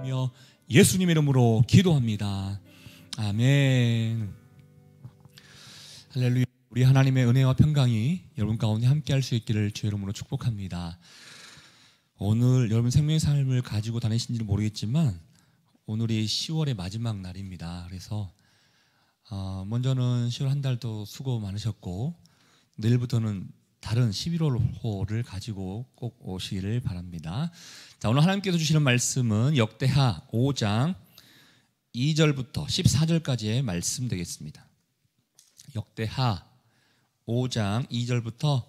올려드리며 예수님의 이름으로 기도합니다. 아멘. 할렐루야. 우리 하나님의 은혜와 평강이 여러분 가운데 함께 할 수 있기를 주의 이름으로 축복합니다. 오늘 여러분 생명의 삶을 가지고 다니신지는 모르겠지만 오늘이 10월의 마지막 날입니다. 그래서 먼저는 10월 한 달도 수고 많으셨고 내일부터는 다른 11월호를 가지고 꼭 오시기를 바랍니다. 자, 오늘 하나님께서 주시는 말씀은 역대하 5장 2절부터 14절까지의 말씀 되겠습니다. 역대하 5장 2절부터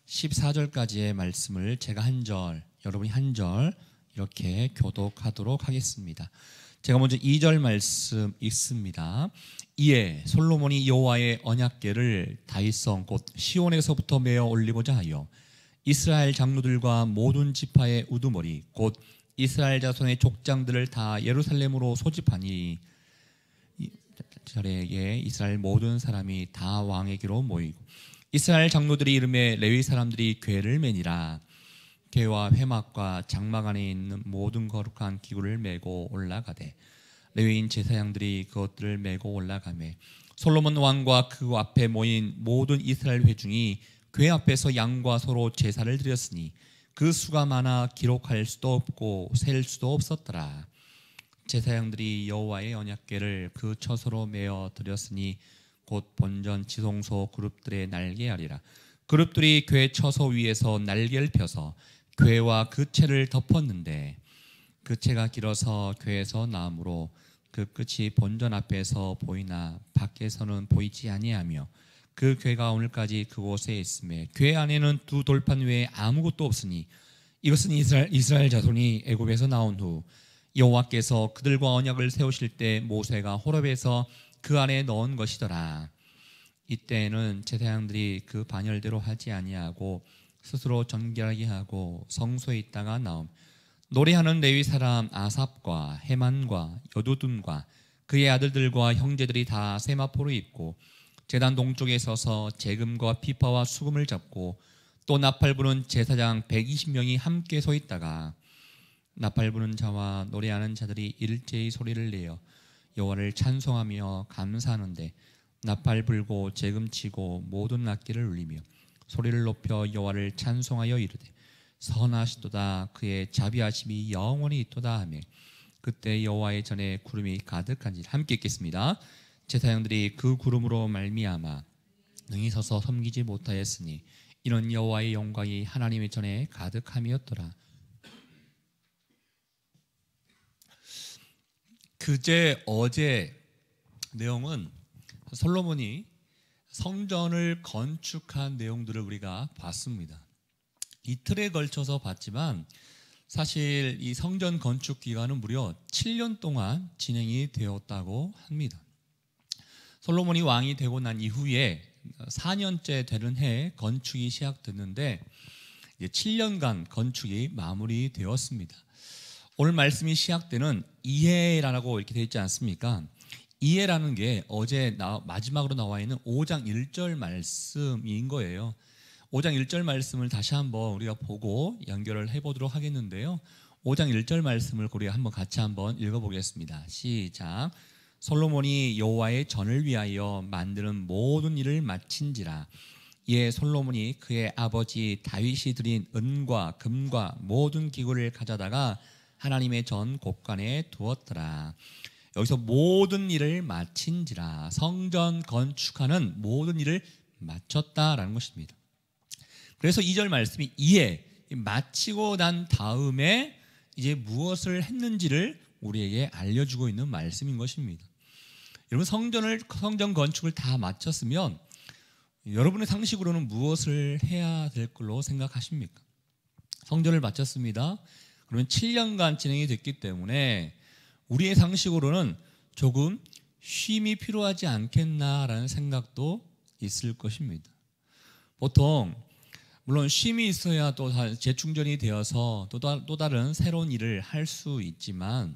14절까지의 말씀을 제가 한 절, 여러분이 한 절 이렇게 교독하도록 하겠습니다. 제가 먼저 2절 말씀 읽습니다. 이에 솔로몬이 여호와의 언약궤를 다윗성 곧 시온에서부터 메어 올리고자 하여 이스라엘 장로들과 모든 지파의 우두머리 곧 이스라엘 자손의 족장들을 다 예루살렘으로 소집하니 저에게 이스라엘 모든 사람이 다 왕에게로 모이고 이스라엘 장로들이 이름에 레위 사람들이 궤를 매니라. 궤와 회막과 장막 안에 있는 모든 거룩한 기구를 메고 올라가되 레위인 제사장들이 그것들을 메고 올라가매 솔로몬 왕과 그 앞에 모인 모든 이스라엘 회중이 궤 앞에서 양과 서로 제사를 드렸으니 그 수가 많아 기록할 수도 없고 셀 수도 없었더라. 제사장들이 여호와의 언약궤를 그 처소로 메어 드렸으니 곧 본전 지성소 그룹들의 날개하리라. 그룹들이 궤 처소 위에서 날개를 펴서 궤와 그 채를 덮었는데 그 채가 길어서 궤에서 나오므로 그 끝이 본전 앞에서 보이나 밖에서는 보이지 아니하며 그 궤가 오늘까지 그곳에 있음에 궤 안에는 두 돌판 외에 아무것도 없으니 이것은 이스라엘 자손이 애굽에서 나온 후 여호와께서 그들과 언약을 세우실 때 모세가 호렙에서 그 안에 넣은 것이더라. 이때에는 제사장들이 그 반열대로 하지 아니하고 스스로 정결하게 하고 성소에 있다가 나옴. 노래하는 레위 사람 아삽과 헤만과 여두둔과 그의 아들들과 형제들이 다 세마포를 입고 제단 동쪽에 서서 재금과 피파와 수금을 잡고 또 나팔 부는 제사장 120명이 함께 서 있다가 나팔 부는 자와 노래하는 자들이 일제히 소리를 내어 여호와를 찬송하며 감사하는데 나팔 불고 재금 치고 모든 악기를 울리며 소리를 높여 여호와를 찬송하여 이르되 선하시도다 그의 자비하심이 영원히 있도다 하며 그때 여호와의 전에 구름이 가득한지라. 함께 읽겠습니다. 제사장들이 그 구름으로 말미암아 능히 서서 섬기지 못하였으니 이는 여호와의 영광이 하나님의 전에 가득함이었더라. 어제 내용은 솔로몬이 성전을 건축한 내용들을 우리가 봤습니다. 이틀에 걸쳐서 봤지만 사실 이 성전 건축 기간은 무려 7년 동안 진행이 되었다고 합니다. 솔로몬이 왕이 되고 난 이후에 4년째 되는 해에 건축이 시작됐는데 이제 7년간 건축이 마무리되었습니다. 오늘 말씀이 시작되는 이해라고 이렇게 되어 있지 않습니까? 이해라는 게 어제 마지막으로 나와 있는 5장 1절 말씀인 거예요. 5장 1절 말씀을 다시 한번 우리가 보고 연결을 해보도록 하겠는데요. 5장 1절 말씀을 우리가 한번 같이 한번 읽어보겠습니다. 시작. 솔로몬이 여호와의 전을 위하여 만드는 모든 일을 마친지라. 이에 솔로몬이 그의 아버지 다윗이 드린 은과 금과 모든 기구를 가져다가 하나님의 전 곳간에 두었더라. 여기서 모든 일을 마친지라. 성전 건축하는 모든 일을 마쳤다라는 것입니다. 그래서 2절 말씀이 이에 마치고 난 다음에 이제 무엇을 했는지를 우리에게 알려주고 있는 말씀인 것입니다. 여러분 성전 건축을 다 마쳤으면 여러분의 상식으로는 무엇을 해야 될 걸로 생각하십니까? 성전을 마쳤습니다. 그러면 7년간 진행이 됐기 때문에 우리의 상식으로는 조금 쉼이 필요하지 않겠나라는 생각도 있을 것입니다. 보통 물론 쉼이 있어야 또 재충전이 되어서 또 다른 새로운 일을 할 수 있지만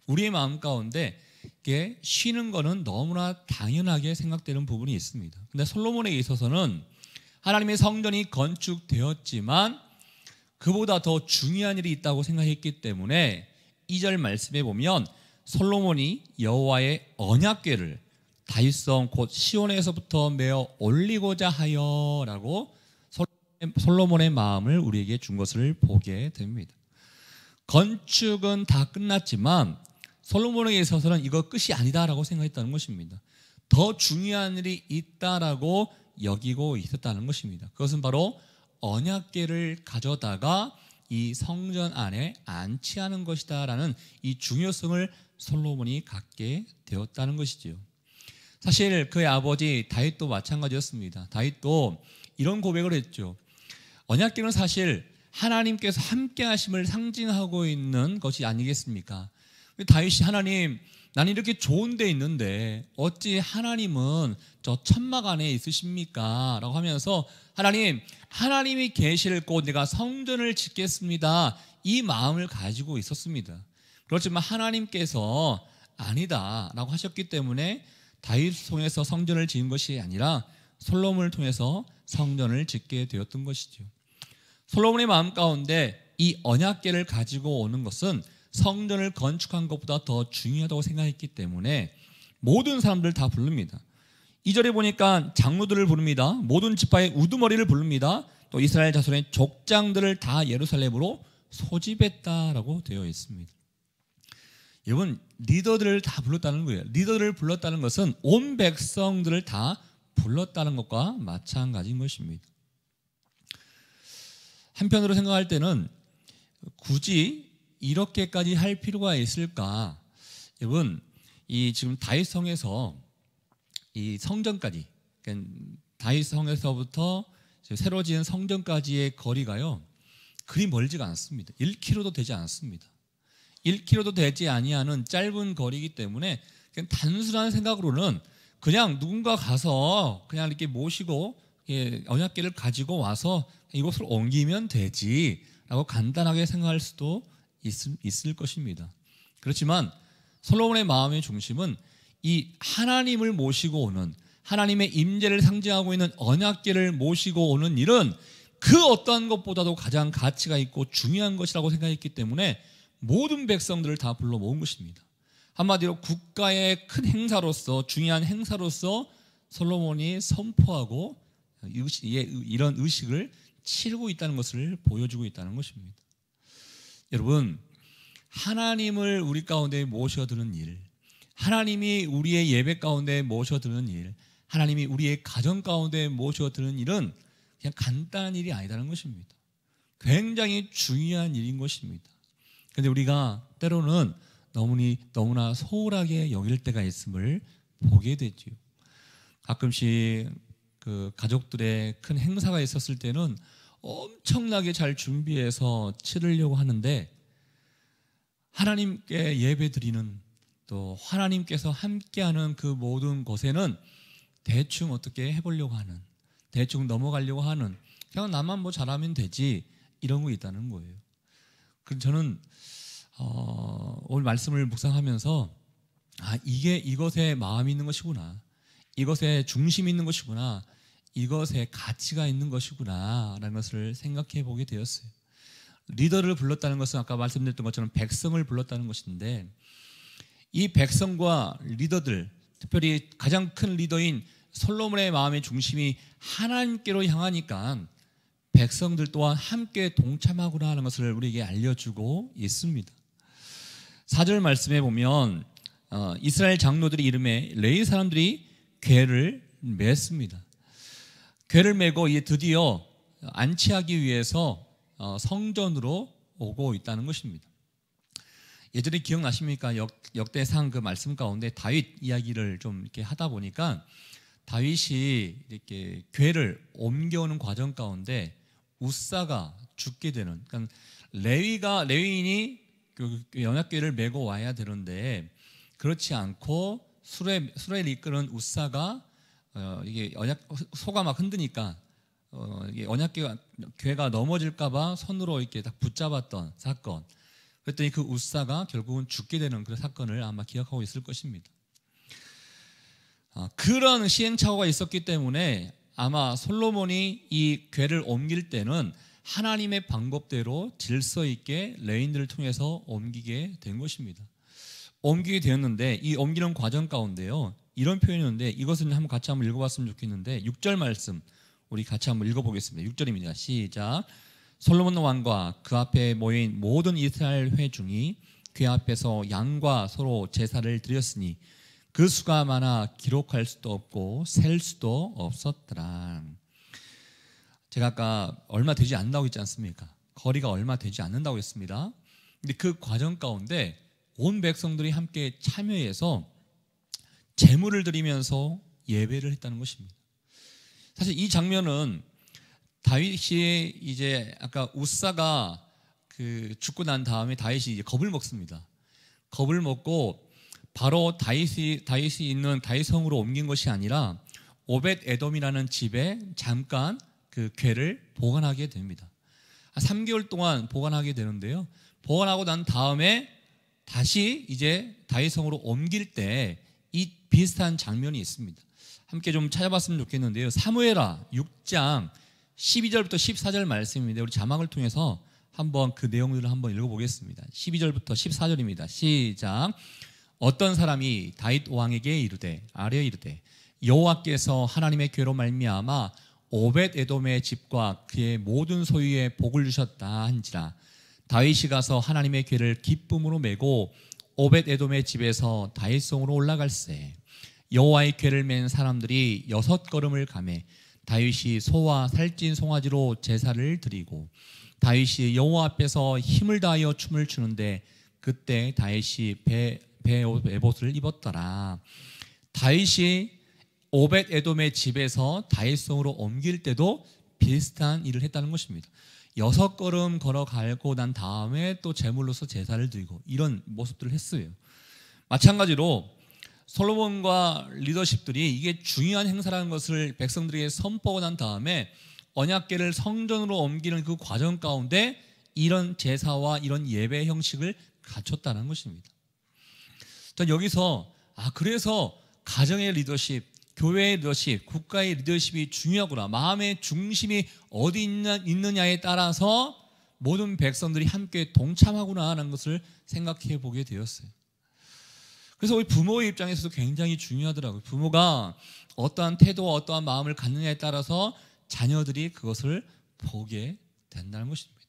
우리의 마음 가운데 이게 쉬는 거는 너무나 당연하게 생각되는 부분이 있습니다. 근데 솔로몬에게 있어서는 하나님의 성전이 건축되었지만 그보다 더 중요한 일이 있다고 생각했기 때문에 2절 말씀에 보면 솔로몬이 여호와의 언약궤를 다윗성 곧 시온에서부터 메어 올리고자 하여라고 솔로몬의 마음을 우리에게 준 것을 보게 됩니다. 건축은 다 끝났지만 솔로몬에게 있어서는 이거 끝이 아니다라고 생각했다는 것입니다. 더 중요한 일이 있다라고 여기고 있었다는 것입니다. 그것은 바로 언약궤를 가져다가 이 성전 안에 안치하는 것이다라는 이 중요성을 솔로몬이 갖게 되었다는 것이지요. 사실 그의 아버지 다윗도 마찬가지였습니다. 다윗도 이런 고백을 했죠. 언약궤는 사실 하나님께서 함께 하심을 상징하고 있는 것이 아니겠습니까? 다윗이 하나님, 나는 이렇게 좋은 데 있는데 어찌 하나님은 저 천막 안에 있으십니까? 라고 하면서 하나님, 하나님이 계실 곳 내가 성전을 짓겠습니다. 이 마음을 가지고 있었습니다. 그렇지만 하나님께서 아니다 라고 하셨기 때문에 다윗을 통해서 성전을 지은 것이 아니라 솔로몬을 통해서 성전을 짓게 되었던 것이죠. 솔로몬의 마음 가운데 이 언약궤를 가지고 오는 것은 성전을 건축한 것보다 더 중요하다고 생각했기 때문에 모든 사람들 다 부릅니다. 2절에 보니까 장로들을 부릅니다. 모든 지파의 우두머리를 부릅니다. 또 이스라엘 자손의 족장들을 다 예루살렘으로 소집했다라고 되어 있습니다. 여러분, 리더들을 다 불렀다는 거예요. 리더들을 불렀다는 것은 온 백성들을 다 불렀다는 것과 마찬가지인 것입니다. 한편으로 생각할 때는 굳이 이렇게까지 할 필요가 있을까? 여러분, 이 지금 다윗성에서 이 성전까지, 그러니까 다윗성에서부터 새로 지은 성전까지의 거리가요, 그리 멀지가 않습니다. 1km도 되지 않습니다. 1km도 되지 아니하는 짧은 거리이기 때문에 그냥 단순한 생각으로는 그냥 누군가 가서 그냥 이렇게 모시고 언약궤를 가지고 와서 이곳을 옮기면 되지라고 간단하게 생각할 수도 있을 것입니다. 그렇지만 솔로몬의 마음의 중심은 이 하나님을 모시고 오는, 하나님의 임재를 상징하고 있는 언약궤를 모시고 오는 일은 그 어떠한 것보다도 가장 가치가 있고 중요한 것이라고 생각했기 때문에 모든 백성들을 다 불러 모은 것입니다. 한마디로 국가의 큰 행사로서, 중요한 행사로서 솔로몬이 선포하고 이런 의식을 치르고 있다는 것을 보여주고 있다는 것입니다. 여러분, 하나님을 우리 가운데 모셔드는 일, 하나님이 우리의 예배 가운데 모셔드는 일, 하나님이 우리의 가정 가운데 모셔드는 일은 그냥 간단한 일이 아니다는 것입니다. 굉장히 중요한 일인 것입니다. 그런데 우리가 때로는 너무나 소홀하게 여길 때가 있음을 보게 되죠. 가끔씩 그 가족들의 큰 행사가 있었을 때는 엄청나게 잘 준비해서 치르려고 하는데 하나님께 예배드리는, 또 하나님께서 함께하는 그 모든 곳에는 대충 어떻게 해보려고 하는, 대충 넘어가려고 하는, 그냥 나만 뭐 잘하면 되지, 이런 거 있다는 거예요. 그래서 저는 오늘 말씀을 묵상하면서 이게 이것에 마음이 있는 것이구나, 이것에 중심이 있는 것이구나, 이것에 가치가 있는 것이구나 라는 것을 생각해 보게 되었어요. 리더를 불렀다는 것은 아까 말씀드렸던 것처럼 백성을 불렀다는 것인데, 이 백성과 리더들, 특별히 가장 큰 리더인 솔로몬의 마음의 중심이 하나님께로 향하니까 백성들 또한 함께 동참하구나 하는 것을 우리에게 알려주고 있습니다. 4절 말씀에 보면 이스라엘 장로들의 이름에 레위 사람들이 궤를 맸습니다. 궤를 메고 이제 드디어 안치하기 위해서 성전으로 오고 있다는 것입니다. 예전에 기억나십니까? 역대상 그 말씀 가운데 다윗 이야기를 좀 이렇게 하다 보니까 다윗이 이렇게 궤를 옮겨오는 과정 가운데 우사가 죽게 되는, 그러니까 레위인이 그 언약궤를 메고 와야 되는데 그렇지 않고 수레를 이끄는 우사가 이게 소가 막 흔드니까 이게 언약궤가 넘어질까봐 손으로 이렇게 딱 붙잡았던 사건. 그랬더니 그 우사가 결국은 죽게 되는 그런 사건을 아마 기억하고 있을 것입니다. 그런 시행착오가 있었기 때문에 아마 솔로몬이 이 궤를 옮길 때는 하나님의 방법대로 질서 있게 레인들을 통해서 옮기게 된 것입니다. 옮기게 되었는데 이 옮기는 과정 가운데요, 이런 표현이 있는데 이것은 한번 같이 한번 읽어봤으면 좋겠는데 6절 말씀 우리 같이 한번 읽어보겠습니다. 6절입니다. 시작. 솔로몬 왕과 그 앞에 모인 모든 이스라엘 회중이 그 앞에서 양과 소로 제사를 드렸으니 그 수가 많아 기록할 수도 없고 셀 수도 없었더라. 제가 아까 얼마 되지 않는다고 했지 않습니까? 거리가 얼마 되지 않는다고 했습니다. 근데 그 과정 가운데 온 백성들이 함께 참여해서 제물을 드리면서 예배를 했다는 것입니다. 사실 이 장면은 다윗이 이제 아까 우사가 죽고 난 다음에 다윗이 이제 겁을 먹습니다. 겁을 먹고 바로 다윗이 있는 다윗성으로 옮긴 것이 아니라 오벳 에돔이라는 집에 잠깐 그 궤를 보관하게 됩니다. 3개월 동안 보관하게 되는데요. 보관하고 난 다음에 다시 이제 다윗성으로 옮길 때 이 비슷한 장면이 있습니다. 함께 좀 찾아봤으면 좋겠는데요. 사무엘하 6장 12절부터 14절 말씀인데 우리 자막을 통해서 한번 그 내용들을 한번 읽어보겠습니다. 12절부터 14절입니다. 시작. 어떤 사람이 다윗 왕에게 이르되 여호와께서 하나님의 궤로 말미암아 오벳 에돔의 집과 그의 모든 소유에 복을 주셨다 한지라. 다윗이 가서 하나님의 궤를 기쁨으로 메고 오벳 에돔의 집에서 다윗성으로 올라갈새. 여호와의 궤를 맨 사람들이 6걸음을 가매 다윗이 소와 살찐 송아지로 제사를 드리고 다윗이 여호와 앞에서 힘을 다하여 춤을 추는데 그때 다윗이 배 에봇을 입었더라. 다윗이 오벳 에돔의 집에서 다윗성으로 옮길 때도 비슷한 일을 했다는 것입니다. 6걸음 걸어가고 난 다음에 또 제물로서 제사를 드리고 이런 모습들을 했어요. 마찬가지로 솔로몬과 리더십들이 이게 중요한 행사라는 것을 백성들에게 선포하고 난 다음에 언약궤를 성전으로 옮기는 그 과정 가운데 이런 제사와 이런 예배 형식을 갖췄다는 것입니다. 자, 여기서 그래서 가정의 리더십, 교회의 리더십, 국가의 리더십이 중요하구나. 마음의 중심이 어디 있느냐에 따라서 모든 백성들이 함께 동참하구나 하는 것을 생각해 보게 되었어요. 그래서 우리 부모의 입장에서도 굉장히 중요하더라고요. 부모가 어떠한 태도와 어떠한 마음을 갖느냐에 따라서 자녀들이 그것을 보게 된다는 것입니다.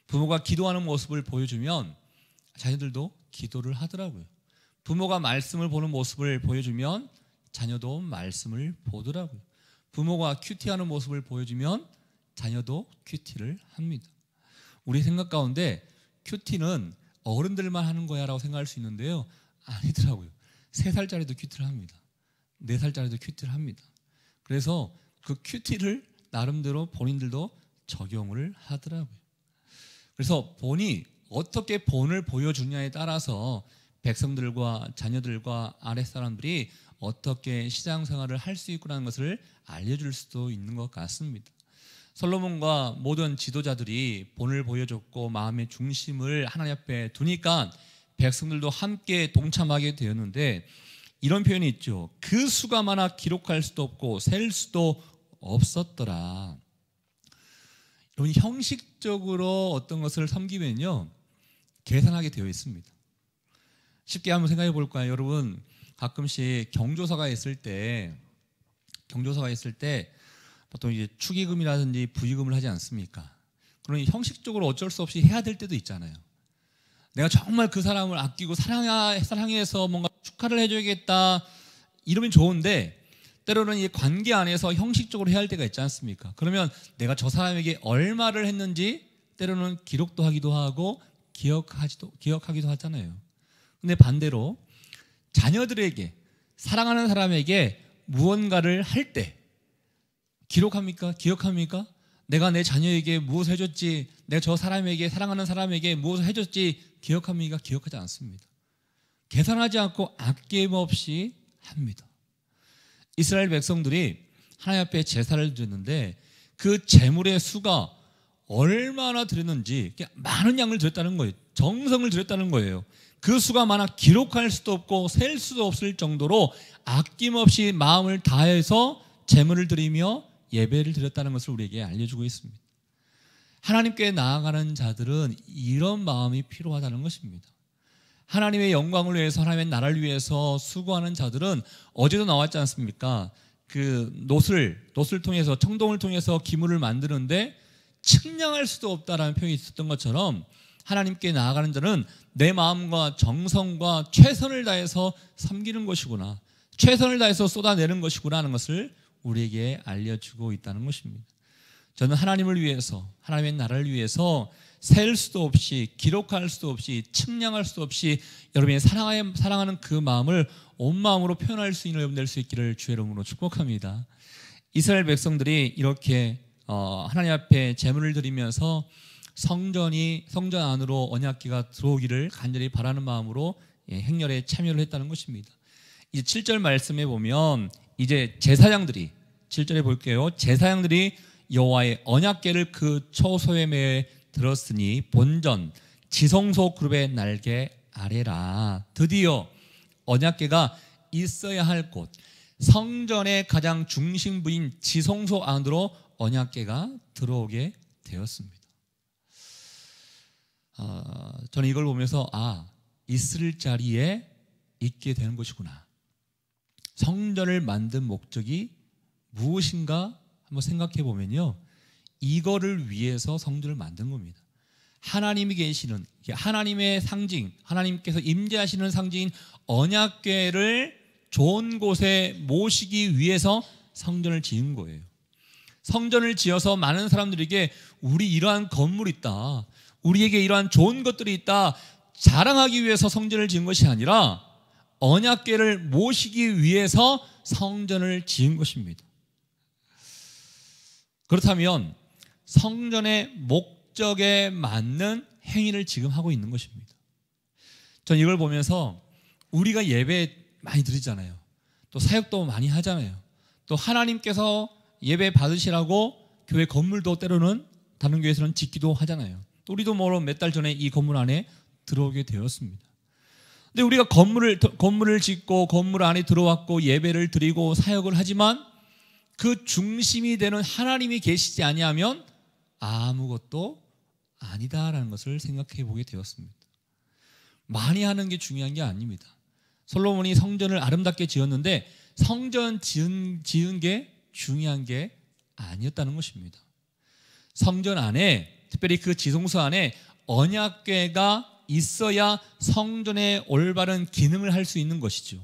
부모가 기도하는 모습을 보여주면 자녀들도 기도를 하더라고요. 부모가 말씀을 보는 모습을 보여주면 자녀도 말씀을 보더라고요. 부모가 큐티하는 모습을 보여주면 자녀도 큐티를 합니다. 우리 생각 가운데 큐티는 어른들만 하는 거야 라고 생각할 수 있는데요, 아니더라고요. 3살짜리도 큐티를 합니다. 4살짜리도 큐티를 합니다. 그래서 그 큐티를 나름대로 본인들도 적용을 하더라고요. 그래서 본이 어떻게 본을 보여주냐에 따라서 백성들과 자녀들과 아랫사람들이 어떻게 시장생활을 할 수 있구나 것을 알려줄 수도 있는 것 같습니다. 솔로몬과 모든 지도자들이 본을 보여줬고 마음의 중심을 하나님 앞에 두니까 백성들도 함께 동참하게 되었는데 이런 표현이 있죠. 그 수가 많아 기록할 수도 없고 셀 수도 없었더라. 여러분, 형식적으로 어떤 것을 섬기면요 계산하게 되어 있습니다. 쉽게 한번 생각해 볼까요? 여러분, 가끔씩 경조사가 있을 때 보통 이제 축의금이라든지 부의금을 하지 않습니까? 그러니 형식적으로 어쩔 수 없이 해야 될 때도 있잖아요. 내가 정말 그 사람을 아끼고 사랑해서 뭔가 축하를 해줘야겠다 이러면 좋은데 때로는 이 관계 안에서 형식적으로 해야 할 때가 있지 않습니까? 그러면 내가 저 사람에게 얼마를 했는지 때로는 기록도 하기도 하고 기억하기도 하잖아요. 근데 반대로 자녀들에게, 사랑하는 사람에게 무언가를 할 때 기록합니까? 기억합니까? 내가 내 자녀에게 무엇을 해줬지, 내가 저 사람에게, 사랑하는 사람에게 무엇을 해줬지 기억합니까? 기억하지 않습니다. 계산하지 않고 아낌없이 합니다. 이스라엘 백성들이 하나님 앞에 제사를 드렸는데 그 제물의 수가 얼마나 드렸는지 많은 양을 드렸다는 거예요. 정성을 드렸다는 거예요. 그 수가 많아 기록할 수도 없고 셀 수도 없을 정도로 아낌없이 마음을 다해서 제물을 드리며 예배를 드렸다는 것을 우리에게 알려주고 있습니다. 하나님께 나아가는 자들은 이런 마음이 필요하다는 것입니다. 하나님의 영광을 위해서, 하나님의 나라를 위해서 수고하는 자들은 어제도 나왔지 않습니까? 그 놋을 통해서, 청동을 통해서 기물을 만드는데 측량할 수도 없다라는 표현이 있었던 것처럼, 하나님께 나아가는 자는 내 마음과 정성과 최선을 다해서 섬기는 것이구나, 최선을 다해서 쏟아내는 것이구나 하는 것을 우리에게 알려주고 있다는 것입니다. 저는 하나님을 위해서, 하나님의 나라를 위해서 셀 수도 없이, 기록할 수도 없이, 측량할 수도 없이 여러분이 사랑하는 그 마음을 온 마음으로 표현할 수 있는 여러분 될 수 있기를 주의 이름으로 축복합니다. 이스라엘 백성들이 이렇게 하나님 앞에 제물을 드리면서 성전 안으로 언약궤가 들어오기를 간절히 바라는 마음으로 행렬에 참여를 했다는 것입니다. 이제 7절 말씀에 보면 이제 제사장들이, 7절에 볼게요. 제사장들이 여호와의 언약궤를 그 초소에 매에 들었으니 본전 지성소 그룹의 날개 아래라. 드디어 언약궤가 있어야 할 곳, 성전의 가장 중심부인 지성소 안으로 언약궤가 들어오게 되었습니다. 저는 이걸 보면서 있을 자리에 있게 되는 것이구나. 성전을 만든 목적이 무엇인가 한번 생각해 보면요, 이거를 위해서 성전을 만든 겁니다. 하나님이 계시는, 하나님의 상징, 하나님께서 임재하시는 상징인 언약궤를 좋은 곳에 모시기 위해서 성전을 지은 거예요. 성전을 지어서 많은 사람들에게 우리 이러한 건물이 있다, 우리에게 이러한 좋은 것들이 있다 자랑하기 위해서 성전을 지은 것이 아니라 언약궤를 모시기 위해서 성전을 지은 것입니다. 그렇다면 성전의 목적에 맞는 행위를 지금 하고 있는 것입니다. 전 이걸 보면서 우리가 예배 많이 드리잖아요. 또 사역도 많이 하잖아요. 또 하나님께서 예배 받으시라고 교회 건물도 때로는 다른 교회에서는 짓기도 하잖아요. 또 우리도 몇 달 전에 이 건물 안에 들어오게 되었습니다. 근데 우리가 건물을 짓고 건물 안에 들어왔고 예배를 드리고 사역을 하지만 그 중심이 되는 하나님이 계시지 아니하면 아무것도 아니다라는 것을 생각해 보게 되었습니다. 많이 하는 게 중요한 게 아닙니다. 솔로몬이 성전을 아름답게 지었는데 성전 지은 게 중요한 게 아니었다는 것입니다. 성전 안에, 특별히 그 지성소 안에 언약궤가 있어야 성전의 올바른 기능을 할 수 있는 것이죠.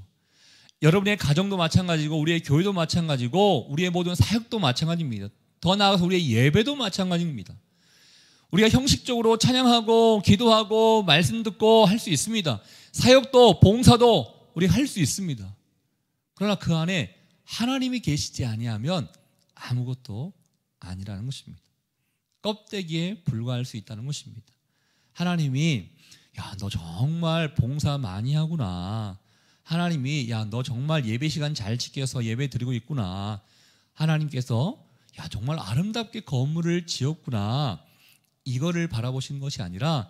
여러분의 가정도 마찬가지고 우리의 교회도 마찬가지고 우리의 모든 사역도 마찬가지입니다. 더 나아가서 우리의 예배도 마찬가지입니다. 우리가 형식적으로 찬양하고 기도하고 말씀 듣고 할 수 있습니다. 사역도 봉사도 우리가 할 수 있습니다. 그러나 그 안에 하나님이 계시지 아니하면 아무것도 아니라는 것입니다. 껍데기에 불과할 수 있다는 것입니다. 하나님이 너 정말 봉사 많이 하구나. 하나님이 너 정말 예배 시간 잘 지켜서 예배 드리고 있구나. 하나님께서 정말 아름답게 건물을 지었구나. 이거를 바라보신 것이 아니라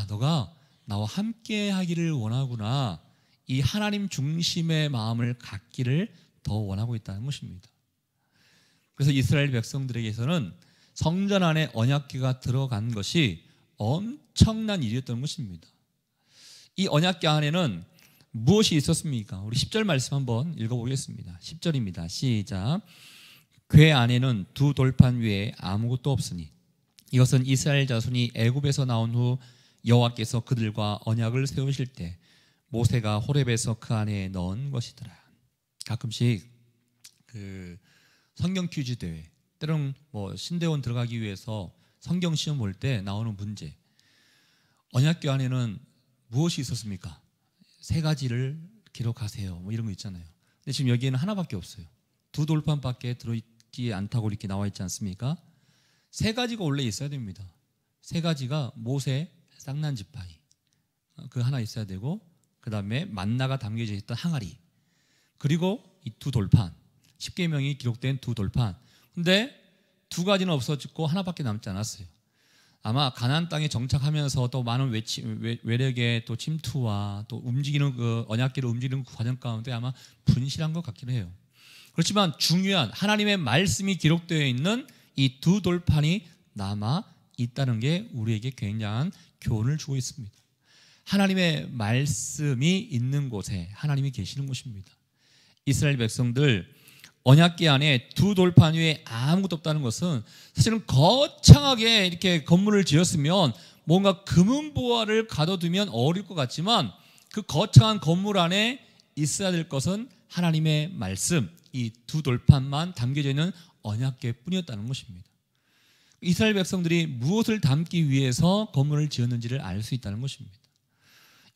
너가 나와 함께 하기를 원하구나. 이 하나님 중심의 마음을 갖기를 더 원하고 있다는 것입니다. 그래서 이스라엘 백성들에게서는 성전 안에 언약궤가 들어간 것이 엄청난 일이었던 것입니다. 이 언약궤 안에는 무엇이 있었습니까? 우리 10절 말씀 한번 읽어보겠습니다. 10절입니다. 시작. 궤 안에는 두 돌판 위에 아무것도 없으니 이것은 이스라엘 자손이 애굽에서 나온 후 여호와께서 그들과 언약을 세우실 때 모세가 호렙에서 그 안에 넣은 것이더라. 가끔씩 그 성경 퀴즈 대회, 때로는 신대원 들어가기 위해서 성경 시험 볼 때 나오는 문제, 언약궤 안에는 무엇이 있었습니까? 3가지를 기록하세요. 이런 거 있잖아요. 근데 지금 여기에는 하나밖에 없어요. 2돌판밖에 들어있지 않다고 이렇게 나와 있지 않습니까? 3가지가 원래 있어야 됩니다. 3가지가 모세 쌍난 지팡이, 그 하나 있어야 되고, 그 다음에 만나가 담겨져 있던 항아리, 그리고 이 2돌판, 10계명이 기록된 2돌판. 근데 2가지는 없어졌고 하나밖에 남지 않았어요. 아마 가나안 땅에 정착하면서 또 많은 외력의 또 침투와 또 움직이는 그 언약궤를 움직이는 그 과정 가운데 아마 분실한 것 같기도 해요. 그렇지만 중요한 하나님의 말씀이 기록되어 있는 이 2돌판이 남아 있다는 게 우리에게 굉장한 교훈을 주고 있습니다. 하나님의 말씀이 있는 곳에 하나님이 계시는 곳입니다. 이스라엘 백성들 언약궤 안에 두 돌판 위에 아무것도 없다는 것은 사실은 거창하게 이렇게 건물을 지었으면 뭔가 금은보화를 가둬두면 어려울 것 같지만 그 거창한 건물 안에 있어야 될 것은 하나님의 말씀, 이 두 돌판만 담겨져 있는 언약궤뿐이었다는 것입니다. 이스라엘 백성들이 무엇을 담기 위해서 건물을 지었는지를 알 수 있다는 것입니다.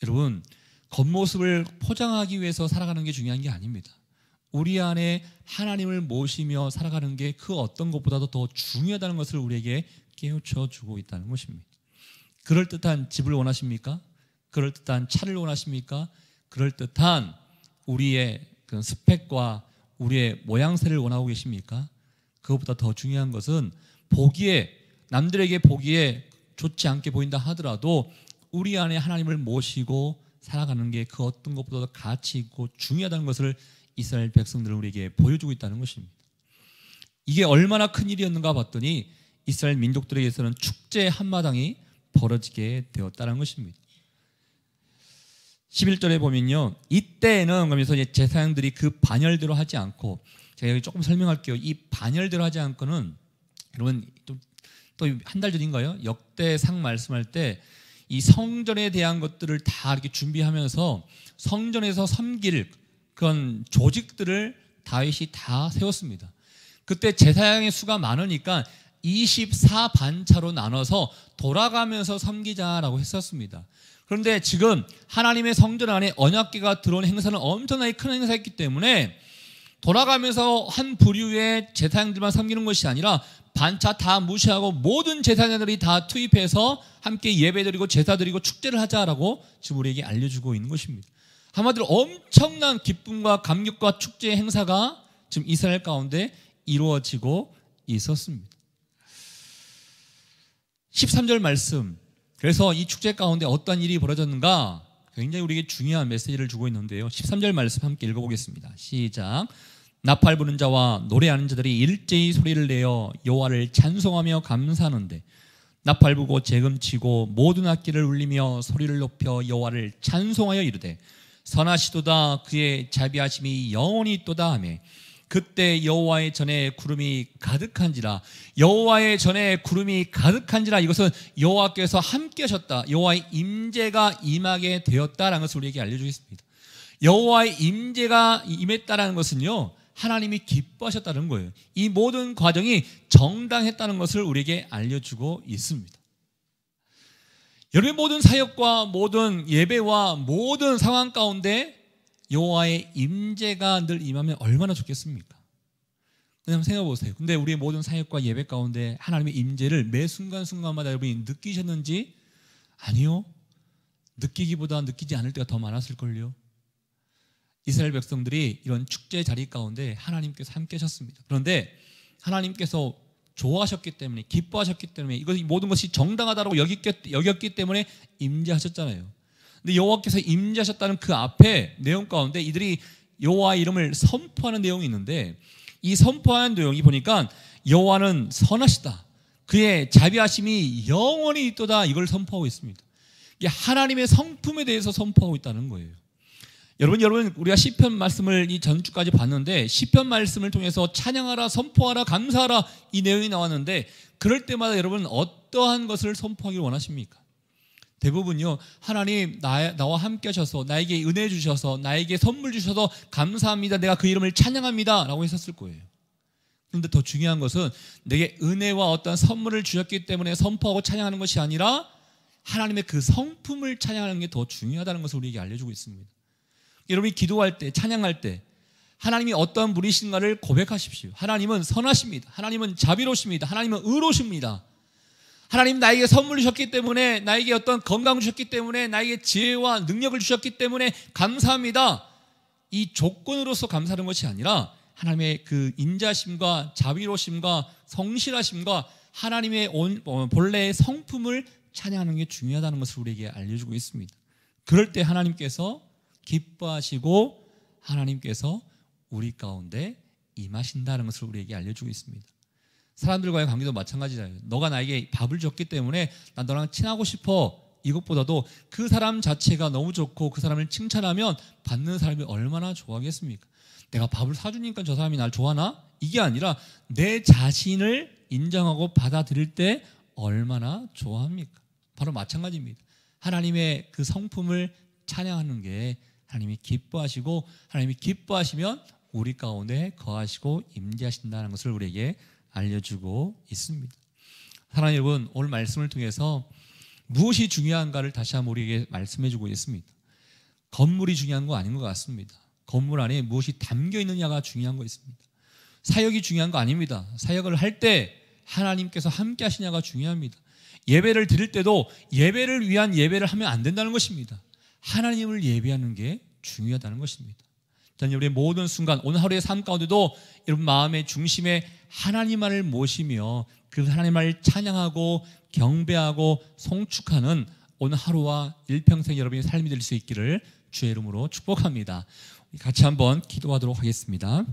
여러분, 겉모습을 포장하기 위해서 살아가는 게 중요한 게 아닙니다. 우리 안에 하나님을 모시며 살아가는 게 그 어떤 것보다도 더 중요하다는 것을 우리에게 깨우쳐 주고 있다는 것입니다. 그럴듯한 집을 원하십니까? 그럴듯한 차를 원하십니까? 그럴듯한 우리의 그 스펙과 우리의 모양새를 원하고 계십니까? 그것보다 더 중요한 것은 남들에게 보기에 좋지 않게 보인다 하더라도 우리 안에 하나님을 모시고 살아가는 게 그 어떤 것보다도 가치 있고 중요하다는 것을 이스라엘 백성들은 우리에게 보여주고 있다는 것입니다. 이게 얼마나 큰 일이었는가 봤더니 이스라엘 민족들에게서는 축제 한마당이 벌어지게 되었다는 것입니다. 11절에 보면요, 이때는 그러면서 제사장들이 그 반열대로 하지 않고, 제가 여기 조금 설명할게요. 이 반열대로 하지 않고는 여러분 또 한 달 전인가요? 역대상 말씀할 때 이 성전에 대한 것들을 다 이렇게 준비하면서 성전에서 섬길 그런 조직들을 다윗이 다 세웠습니다. 그때 제사장의 수가 많으니까 24반차로 나눠서 돌아가면서 섬기자라고 했었습니다. 그런데 지금 하나님의 성전 안에 언약궤가 들어온 행사는 엄청나게 큰 행사였기 때문에 돌아가면서 한 부류의 제사장들만 섬기는 것이 아니라 반차 다 무시하고 모든 제사장들이 다 투입해서 함께 예배드리고 제사드리고 축제를 하자라고 지금 우리에게 알려주고 있는 것입니다. 한마디로 엄청난 기쁨과 감격과 축제 행사가 지금 이스라엘 가운데 이루어지고 있었습니다. 13절 말씀, 그래서 이 축제 가운데 어떤 일이 벌어졌는가 굉장히 우리에게 중요한 메시지를 주고 있는데요. 13절 말씀 함께 읽어보겠습니다. 시작. 나팔 부는 자와 노래하는 자들이 일제히 소리를 내어 여호와를 찬송하며 감사하는데 나팔 부고 재금치고 모든 악기를 울리며 소리를 높여 여호와를 찬송하여 이르되 선하시도다 그의 자비하심이 영원히 있도다 하며 그때 여호와의 전에 구름이 가득한지라. 여호와의 전에 구름이 가득한지라, 이것은 여호와께서 함께 하셨다, 여호와의 임재가 임하게 되었다라는 것을 우리에게 알려주고 있습니다. 여호와의 임재가 임했다라는 것은요, 하나님이 기뻐하셨다는 거예요. 이 모든 과정이 정당했다는 것을 우리에게 알려주고 있습니다. 여러분의 모든 사역과 모든 예배와 모든 상황 가운데 여호와의 임재가 늘 임하면 얼마나 좋겠습니까? 그냥 생각해 보세요. 근데 우리의 모든 사역과 예배 가운데 하나님의 임재를 매 순간순간마다 여러분이 느끼셨는지? 아니요. 느끼기보다 느끼지 않을 때가 더 많았을걸요. 이스라엘 백성들이 이런 축제 자리 가운데 하나님께서 함께 하셨습니다. 그런데 하나님께서 좋아하셨기 때문에, 기뻐하셨기 때문에, 이 모든 것이 정당하다고 여겼기 때문에 임재하셨잖아요. 근데 여호와께서 임재하셨다는 그 앞에 내용 가운데 이들이 여호와의 이름을 선포하는 내용이 있는데, 이 선포하는 내용이 보니까 여호와는 선하시다, 그의 자비하심이 영원히 있도다, 이걸 선포하고 있습니다. 이게 하나님의 성품에 대해서 선포하고 있다는 거예요. 여러분 우리가 시편 말씀을 이 전주까지 봤는데, 시편 말씀을 통해서 찬양하라, 선포하라, 감사하라, 이 내용이 나왔는데, 그럴 때마다 여러분 어떠한 것을 선포하길 원하십니까? 대부분요, 하나님 나와 함께 하셔서 나에게 은혜 주셔서 나에게 선물 주셔서 감사합니다, 내가 그 이름을 찬양합니다 라고 했었을 거예요. 그런데 더 중요한 것은 내게 은혜와 어떤 선물을 주셨기 때문에 선포하고 찬양하는 것이 아니라 하나님의 그 성품을 찬양하는 게 더 중요하다는 것을 우리에게 알려주고 있습니다. 여러분이 기도할 때, 찬양할 때 하나님이 어떤 분이신가를 고백하십시오. 하나님은 선하십니다. 하나님은 자비로우십니다. 하나님은 의로우십니다. 하나님 나에게 선물 주셨기 때문에, 나에게 어떤 건강 주셨기 때문에, 나에게 지혜와 능력을 주셨기 때문에 감사합니다. 이 조건으로서 감사하는 것이 아니라 하나님의 그 인자심과 자비로우심과 성실하심과 하나님의 본래의 성품을 찬양하는 게 중요하다는 것을 우리에게 알려주고 있습니다. 그럴 때 하나님께서 기뻐하시고 하나님께서 우리 가운데 임하신다는 것을 우리에게 알려주고 있습니다. 사람들과의 관계도 마찬가지잖아요. 너가 나에게 밥을 줬기 때문에 난 너랑 친하고 싶어. 이것보다도 그 사람 자체가 너무 좋고 그 사람을 칭찬하면 받는 사람이 얼마나 좋아하겠습니까? 내가 밥을 사주니까 저 사람이 날 좋아하나? 이게 아니라 내 자신을 인정하고 받아들일 때 얼마나 좋아합니까? 바로 마찬가지입니다. 하나님의 그 성품을 찬양하는 게 하나님이 기뻐하시고, 하나님이 기뻐하시면 우리 가운데 거하시고 임재하신다는 것을 우리에게 알려주고 있습니다. 사랑하는 여러분, 오늘 말씀을 통해서 무엇이 중요한가를 다시 한번 우리에게 말씀해주고 있습니다. 건물이 중요한 거 아닌 것 같습니다. 건물 안에 무엇이 담겨 있느냐가 중요한 거 있습니다. 사역이 중요한 거 아닙니다. 사역을 할 때 하나님께서 함께 하시냐가 중요합니다. 예배를 드릴 때도 예배를 위한 예배를 하면 안 된다는 것입니다. 하나님을 예배하는 게 중요하다는 것입니다. 저는 우리의 모든 순간, 오늘 하루의 삶 가운데도 여러분 마음의 중심에 하나님만을 모시며 그 하나님을 찬양하고 경배하고 송축하는 오늘 하루와 일평생 여러분의 삶이 될 수 있기를 주의 이름으로 축복합니다. 같이 한번 기도하도록 하겠습니다.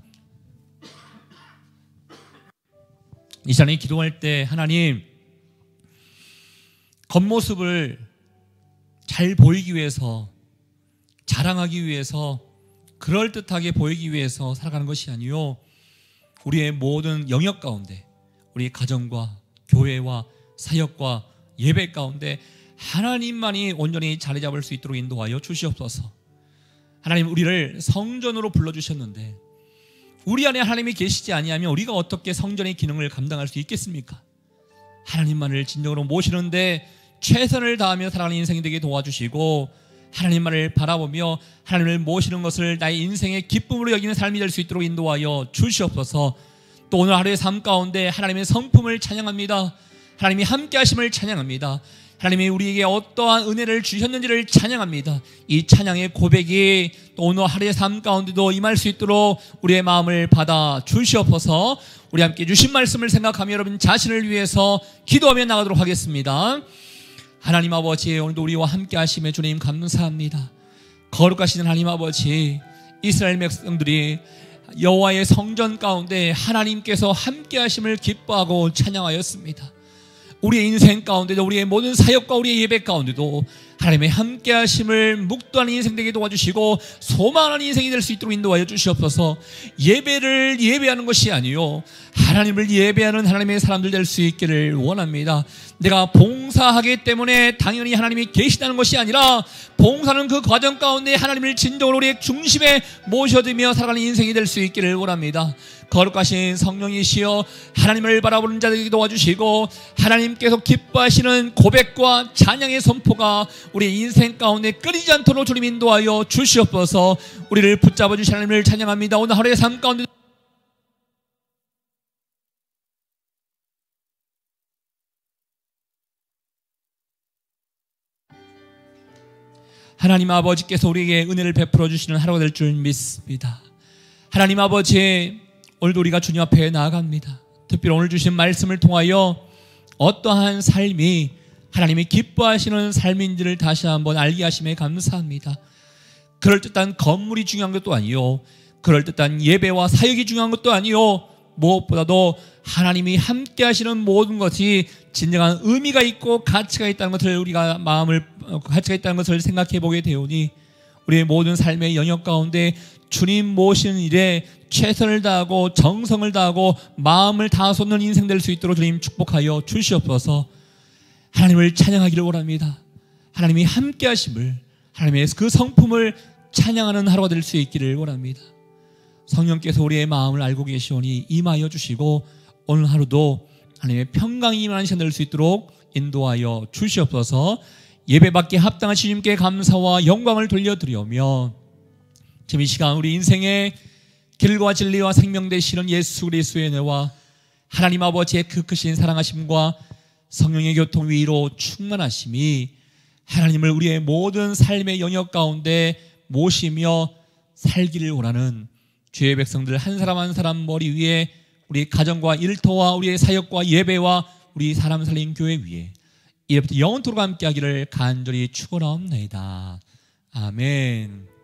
이 시간에 기도할 때 하나님, 겉모습을 잘 보이기 위해서, 자랑하기 위해서, 그럴듯하게 보이기 위해서 살아가는 것이 아니요, 우리의 모든 영역 가운데, 우리 가정과 교회와 사역과 예배 가운데 하나님만이 온전히 자리 잡을 수 있도록 인도하여 주시옵소서. 하나님, 우리를 성전으로 불러주셨는데 우리 안에 하나님이 계시지 아니하면 우리가 어떻게 성전의 기능을 감당할 수 있겠습니까? 하나님만을 진정으로 모시는데 최선을 다하며 살아가는 인생이 되게 도와주시고, 하나님만을 바라보며 하나님을 모시는 것을 나의 인생의 기쁨으로 여기는 삶이 될 수 있도록 인도하여 주시옵소서. 또 오늘 하루의 삶 가운데 하나님의 성품을 찬양합니다. 하나님이 함께 하심을 찬양합니다. 하나님이 우리에게 어떠한 은혜를 주셨는지를 찬양합니다. 이 찬양의 고백이 또 오늘 하루의 삶 가운데도 임할 수 있도록 우리의 마음을 받아 주시옵소서. 우리 함께 주신 말씀을 생각하며 여러분 자신을 위해서 기도하며 나가도록 하겠습니다. 하나님 아버지, 오늘도 우리와 함께 하심에 주님 감사합니다. 거룩하신 하나님 아버지, 이스라엘 백성들이 여호와의 성전 가운데 하나님께서 함께 하심을 기뻐하고 찬양하였습니다. 우리의 인생 가운데도, 우리의 모든 사역과 우리의 예배 가운데도 하나님의 함께 하심을 묵도하는 인생 되게 도와주시고 소망하는 인생이 될 수 있도록 인도하여 주시옵소서. 예배를 예배하는 것이 아니요, 하나님을 예배하는 하나님의 사람들 될 수 있기를 원합니다. 내가 봉사하기 때문에 당연히 하나님이 계시다는 것이 아니라, 봉사는 그 과정 가운데 하나님을 진정으로 우리의 중심에 모셔두며 살아가는 인생이 될 수 있기를 원합니다. 거룩하신 성령이시여 하나님을 바라보는 자들에게 도와주시고, 하나님께서 기뻐하시는 고백과 찬양의 선포가 우리 인생 가운데 끊이지 않도록 주님 인도하여 주시옵소서. 우리를 붙잡아 주신 하나님을 찬양합니다. 오늘 하루의 삶 가운데 하나님 아버지께서 우리에게 은혜를 베풀어 주시는 하루가 될 줄 믿습니다. 하나님 아버지, 오늘도 우리가 주님 앞에 나아갑니다. 특별히 오늘 주신 말씀을 통하여 어떠한 삶이 하나님이 기뻐하시는 삶인지를 다시 한번 알게 하심에 감사합니다. 그럴듯한 건물이 중요한 것도 아니요, 그럴듯한 예배와 사역이 중요한 것도 아니요, 무엇보다도 하나님이 함께 하시는 모든 것이 진정한 의미가 있고 가치가 있다는 것을 우리가 가치가 있다는 것을 생각해 보게 되오니, 우리의 모든 삶의 영역 가운데 주님 모시는 일에 최선을 다하고 정성을 다하고 마음을 다 쏟는 인생 될 수 있도록 주님 축복하여 주시옵소서. 하나님을 찬양하기를 원합니다. 하나님이 함께 하심을, 하나님의 그 성품을 찬양하는 하루가 될 수 있기를 원합니다. 성령께서 우리의 마음을 알고 계시오니 임하여 주시고, 오늘 하루도 하나님의 평강이 임하는 시간 될 수 있도록 인도하여 주시옵소서. 예배받기에 합당한 주님께 감사와 영광을 돌려드리며, 지금 이 시간 우리 인생의 길과 진리와 생명 되시는 예수 그리스도의 은혜와 하나님 아버지의 그 크신 사랑하심과 성령의 교통 위로 충만하심이 하나님을 우리의 모든 삶의 영역 가운데 모시며 살기를 원하는 주의 백성들 한 사람 한 사람 머리 위에, 우리 가정과 일터와 우리의 사역과 예배와 우리 사람 살린 교회 위에 이제부터 영원토록 함께 하기를 간절히 축원하옵나이다. 아멘.